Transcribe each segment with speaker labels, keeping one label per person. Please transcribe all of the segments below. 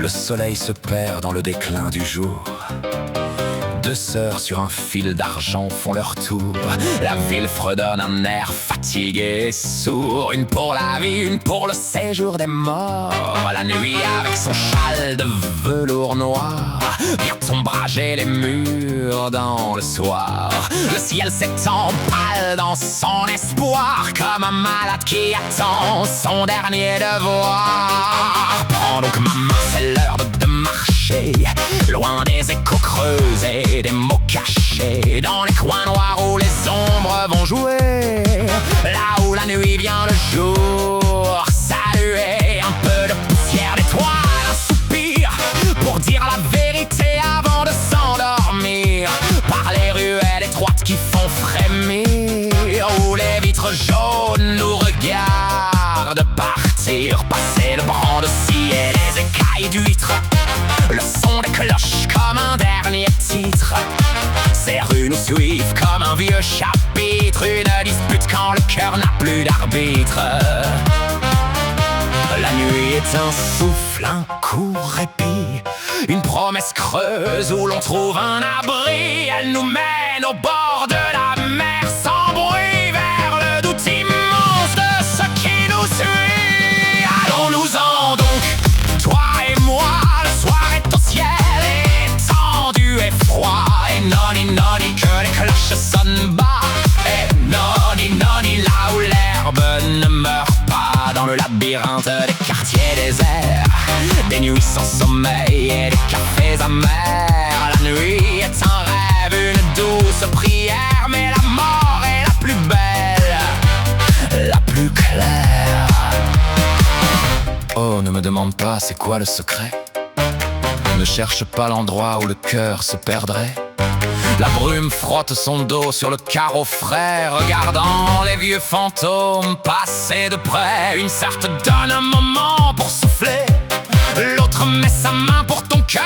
Speaker 1: Le soleil se perd dans le déclin du jour. Deux sœurs sur un fil d'argent font leur tour. La ville fredonne un air fatigué et sourd. Une pour la vie, une pour le séjour des morts. La nuit avec son châle de velours noir vient ombrager les murs dans le soir. Le ciel s'étend pâle dans son espoir, comme un malade qui attend son dernier devoir. Prends donc ma main, c'est l'heure de marcher, loin des échos creusés, des mots cachés, dans les coins noirs où les ombres vont jouer, là où la nuit vient le jour saluer. Un peu de poussière d'étoiles, un soupir pour dire la vérité avant de s'endormir, par les ruelles étroites qui font frémir, où les vitres jaunes nous regardent partir, passer le bran de scie et les écailles d'huîtres. Le son des cloches comme un dernier titre. Ces rues nous suivent comme un vieux chapitre, une dispute quand le cœur n'a plus d'arbitre. La nuit est un souffle, un court répit, une promesse creuse où l'on trouve un abri. Elle nous mène au bord de la mer sans bruit, vers le doute immense de ce qui nous suit. Allons-nous-en donc, toi et moi. Le soir est au ciel étendu et froid, et noni noni que les cloches sonnent bas, et noni noni là où l'herbe ne meurt pas, dans le labyrinthe des quartiers déserts, des nuits sans sommeil et des cafés amers. La nuit est un rêve, une douce prière, mais la mort est la plus belle, la plus claire. Oh, ne me demande pas c'est quoi le secret, ne cherche pas l'endroit où le cœur se perdrait. La brume frotte son dos sur le carreau frais, regardant les vieux fantômes passer de près. Une sœur te donne un moment pour souffler, l'autre met sa main pour ton cœur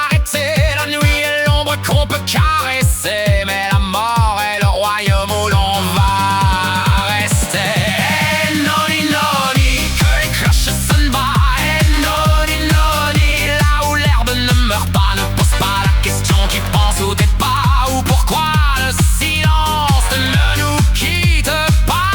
Speaker 1: arrêté. La nuit est l'ombre qu'on peut caresser, mais la mort est le royaume où l'on va rester. Et noni noni que les cloches sonnent bas, et noni noni là où l'herbe ne meurt pas. Ne pose pas la question qui pense au départ, ou pourquoi le silence ne nous quitte pas.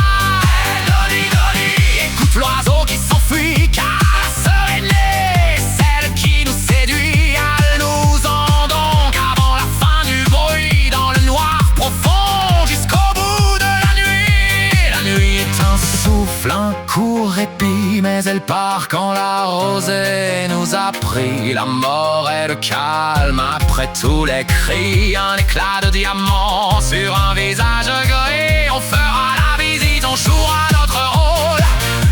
Speaker 1: Et noni noni, écoute l'oiseau qui s'enfuit, car la sœur aînée, celle qui nous séduit. Allons-nous-en donc avant la fin du bruit, dans le noir profond jusqu'au bout de la nuit. La nuit est un souffle, un court répit, mais elle part quand la rosée nous a pris. La mort est le calme après tous les cris, un éclat de diamant sur un visage gris. On fera la visite, on jouera notre rôle,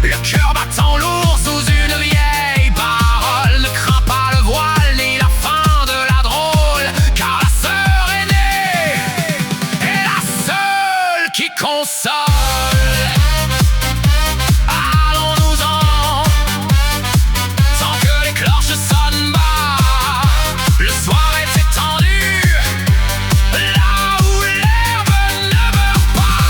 Speaker 1: le cœur battant lourd sous une vieille parole. Ne crains pas le voile ni la fin de la drôle, car la sœur aînée est la seule qui console. Allons-nous-en sans que les cloches sonnent bas. Le soir est étendu, là où l'herbe ne meurt pas.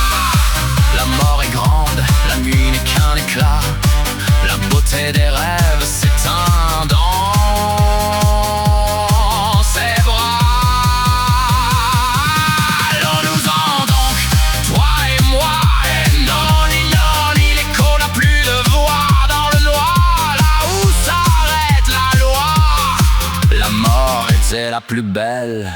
Speaker 1: La mort est grande, la nuit n'est qu'un éclat, la beauté des rêves s'éteint dans ses bras. Allons-nous-en donc, toi et moi, et noni noni, l'écho n'a plus de voix, dans le noir, là où s'arrête la loi. La mort était la plus belle,